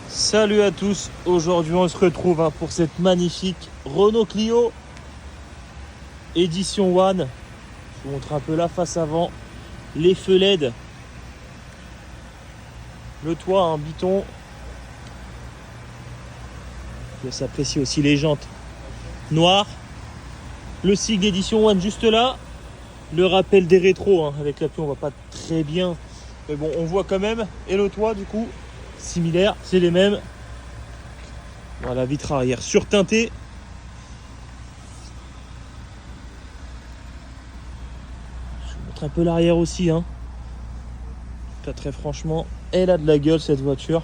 Salut à tous, aujourd'hui on se retrouve pour cette magnifique Renault Clio Edition One. Je vous montre un peu la face avant, les feux LED, le toit en biton. Il s'apprécie aussi les jantes noires, le sigle Edition One juste là, le rappel des rétros, avec l'appui on voit pas très bien, mais bon on voit quand même, et le toit du coup similaire, c'est les mêmes. Voilà, vitre arrière surteintée. Je vous montre un peu l'arrière aussi. Pas très franchement, elle a de la gueule cette voiture.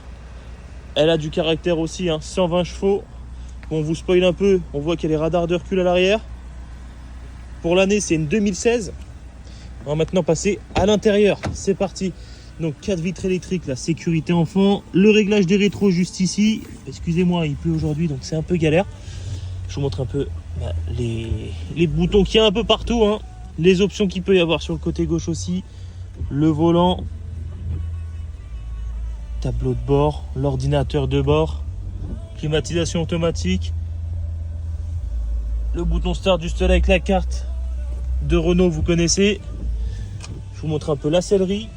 Elle a du caractère aussi, 120 chevaux. Bon, on vous spoil un peu, on voit qu'il y a les radars de recul à l'arrière. Pour l'année, c'est une 2016. On va maintenant passer à l'intérieur. C'est parti. Donc 4 vitres électriques, la sécurité enfant, le réglage des rétros juste ici. Excusez-moi, il pleut aujourd'hui donc c'est un peu galère. Je vous montre un peu les boutons qu'il y a un peu partout, les options qu'il peut y avoir sur le côté gauche aussi, le volant, tableau de bord, l'ordinateur de bord, climatisation automatique, le bouton start juste là avec la carte de Renault, vous connaissez. Je vous montre un peu la sellerie.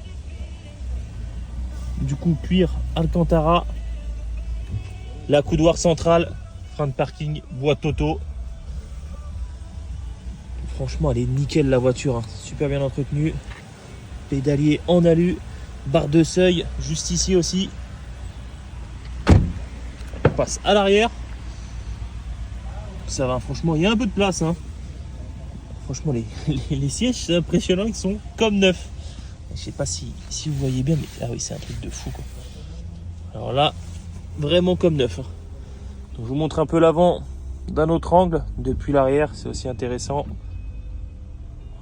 Du coup, cuir Alcantara, la coudoir centrale, frein de parking, boîte auto. Franchement, elle est nickel la voiture, super bien entretenue. Pédalier en alu, barre de seuil juste ici aussi. On passe à l'arrière. Ça va, franchement, il y a un peu de place. Franchement, les sièges, c'est impressionnant, ils sont comme neufs. Je sais pas si vous voyez bien, mais ah oui, c'est un truc de fou quoi. Alors là, vraiment comme neuf. Donc, je vous montre un peu l'avant d'un autre angle, depuis l'arrière, c'est aussi intéressant.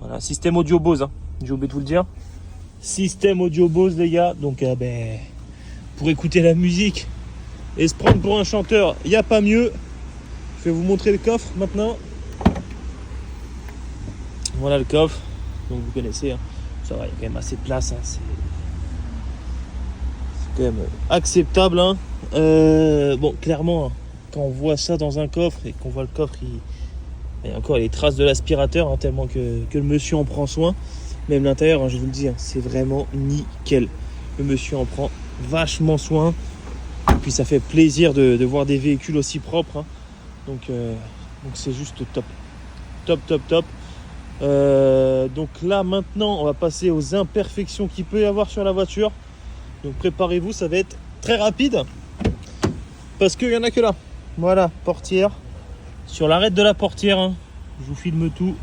Voilà, système audio Bose, j'ai oublié de vous le dire. Système audio Bose les gars, donc pour écouter la musique et se prendre pour un chanteur, il n'y a pas mieux. Je vais vous montrer le coffre maintenant. Voilà le coffre, donc vous connaissez. Ça va, il y a quand même assez de place, c'est quand même acceptable. Bon, clairement, quand on voit ça dans un coffre et qu'on voit le coffre, il y a encore les traces de l'aspirateur, tellement que le monsieur en prend soin. Même l'intérieur, je vous le dis, c'est vraiment nickel. Le monsieur en prend vachement soin. Et puis ça fait plaisir de voir des véhicules aussi propres. Donc c'est juste top. Top. Donc là maintenant on va passer aux imperfections qu'il peut y avoir sur la voiture. Donc préparez-vous, ça va être très rapide parce qu'il n'y en a que là. Voilà, portière. Sur l'arête de la portière, je vous filme tout.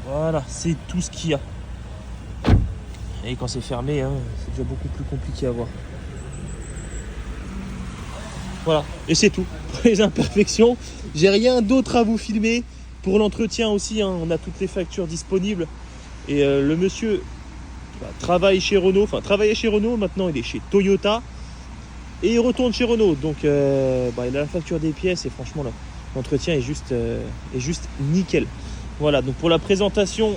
Voilà, c'est tout ce qu'il y a. Et quand c'est fermé, c'est déjà beaucoup plus compliqué à voir. Voilà, et c'est tout pour les imperfections. J'ai rien d'autre à vous filmer. Pour l'entretien aussi, on a toutes les factures disponibles. Et le monsieur travaille chez Renault, travaillait chez Renault, maintenant il est chez Toyota. Et il retourne chez Renault. Donc il a la facture des pièces et franchement l'entretien est juste nickel. Voilà, donc pour la présentation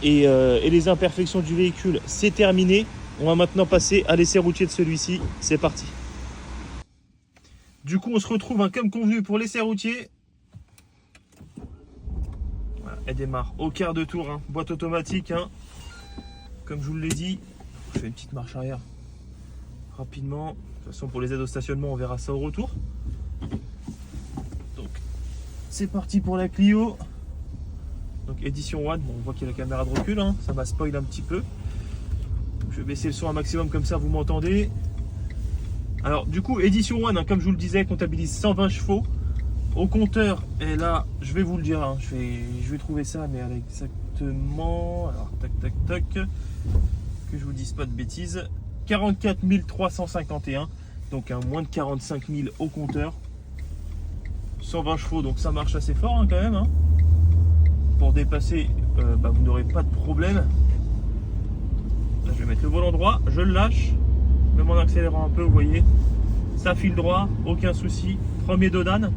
et les imperfections du véhicule, c'est terminé. On va maintenant passer à l'essai routier de celui-ci. C'est parti. Du coup, on se retrouve comme convenu pour l'essai routier. Elle démarre au quart de tour, boîte automatique, comme je vous l'ai dit. Je fais une petite marche arrière rapidement. De toute façon, pour les aides au stationnement, on verra ça au retour. Donc, c'est parti pour la Clio. Donc, Edition One, on voit qu'il y a la caméra de recul, ça m'a spoil un petit peu. Donc, je vais baisser le son un maximum, comme ça vous m'entendez. Alors, du coup, Edition One, comme je vous le disais, comptabilise 120 chevaux. Au compteur, et là, je vais vous le dire, je vais trouver ça, mais exactement, alors tac, que je vous dise pas de bêtises, 44 351, donc moins de 45 000 au compteur, 120 chevaux, donc ça marche assez fort quand même, Pour dépasser, vous n'aurez pas de problème. Là, je vais mettre le volant droit, je le lâche, même en accélérant un peu, vous voyez, ça file droit, aucun souci, premier dodane.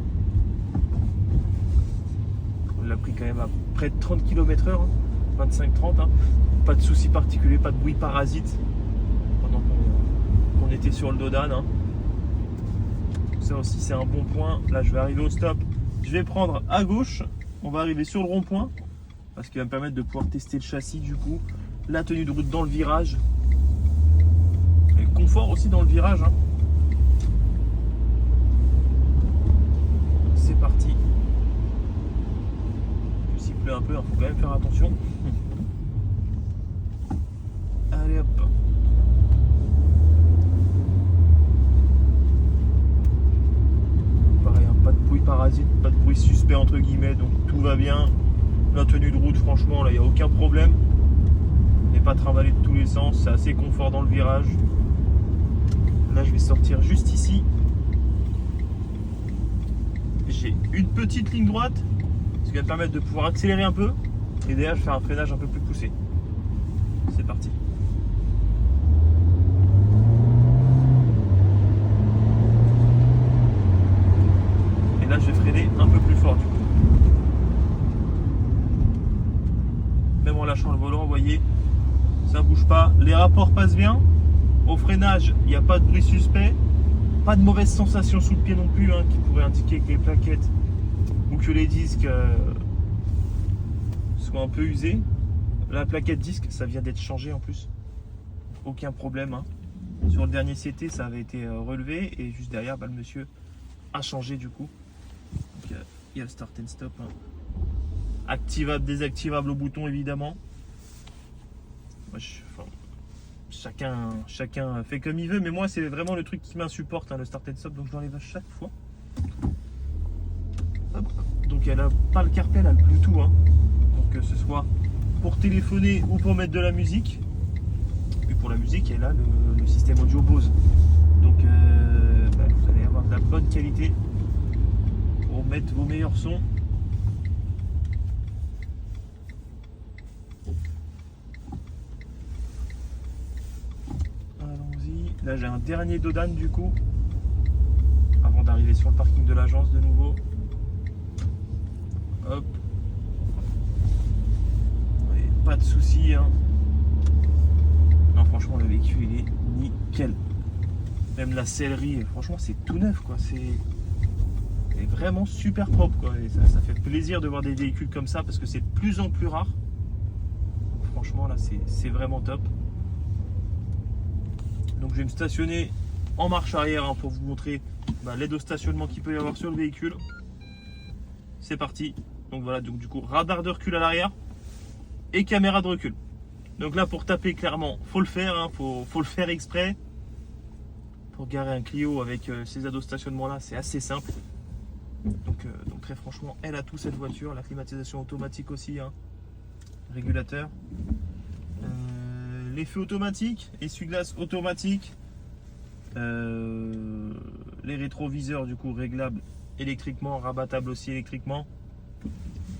On l'a pris quand même à près de 30 km/h, 25-30, pas de soucis particuliers, pas de bruit parasite pendant qu'on est était sur le dos d'âne. Hein. Ça aussi c'est un bon point. Là je vais arriver au stop. Je vais prendre à gauche. On va arriver sur le rond-point. Parce qu'il va me permettre de pouvoir tester le châssis du coup. La tenue de route dans le virage. Et le confort aussi dans le virage. Hein. C'est parti. S'il pleut un peu, il faut quand même faire attention. Allez hop. Pareil, hein, pas de bruit parasite, pas de bruit suspect entre guillemets, donc tout va bien. La tenue de route, franchement, là, il n'y a aucun problème. On n'est pas trimballé de tous les sens, c'est assez confort dans le virage. Là, je vais sortir juste ici. J'ai une petite ligne droite, ce qui va me permettre de pouvoir accélérer un peu. Et derrière, je vais faire un freinage un peu plus poussé. C'est parti. Et là, je vais freiner un peu plus fort du coup. Même en lâchant le volant, vous voyez, ça bouge pas. Les rapports passent bien. Au freinage, il n'y a pas de bruit suspect. Pas de mauvaise sensation sous le pied non plus, hein, qui pourrait indiquer que les plaquettes ou que les disques soient un peu usés. La plaquette disque, ça vient d'être changé en plus. Aucun problème. Hein. Sur le dernier CT, ça avait été relevé. Et juste derrière, le monsieur a changé du coup. Donc, il y a le start and stop. Hein. Activable, désactivable au bouton évidemment. Moi, chacun fait comme il veut, mais moi c'est vraiment le truc qui m'insupporte, hein, le start and stop, donc je l'enlève à chaque fois. Hop. Donc elle a pas le CarPlay, elle a le Bluetooth, hein. Donc que ce soit pour téléphoner ou pour mettre de la musique. Et pour la musique, elle a le système audio Bose. Donc vous allez avoir de la bonne qualité pour mettre vos meilleurs sons. Là j'ai un dernier dos d'âne du coup, avant d'arriver sur le parking de l'agence de nouveau. Hop. Ouais, pas de soucis. Hein. Non franchement le véhicule il est nickel. Même la sellerie, franchement c'est tout neuf quoi. C'est vraiment super propre quoi. Et ça fait plaisir de voir des véhicules comme ça parce que c'est de plus en plus rare. Donc, franchement là c'est vraiment top. Donc je vais me stationner en marche arrière hein, pour vous montrer l'aide au stationnement qu'il peut y avoir sur le véhicule. C'est parti. Donc voilà, donc du coup radar de recul à l'arrière et caméra de recul. Donc là pour taper clairement, faut le faire, hein, faut le faire exprès. Pour garer un Clio avec ces aides au stationnement là, c'est assez simple. Donc très franchement, elle a tout cette voiture, la climatisation automatique aussi, hein, régulateur. Les feux automatiques, essuie-glace automatique, les rétroviseurs du coup réglables électriquement, rabattables aussi électriquement.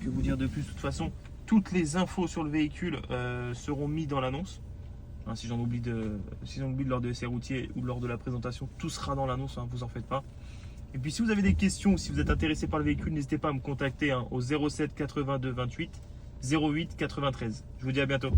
Que vous dire de plus? De toute façon, toutes les infos sur le véhicule seront mises dans l'annonce. Hein, si j'en oublie lors de essais routiers ou lors de la présentation, tout sera dans l'annonce, hein, vous en faites pas. Et puis si vous avez des questions ou si vous êtes intéressé par le véhicule, n'hésitez pas à me contacter hein, au 07 82 28 08 93. Je vous dis à bientôt.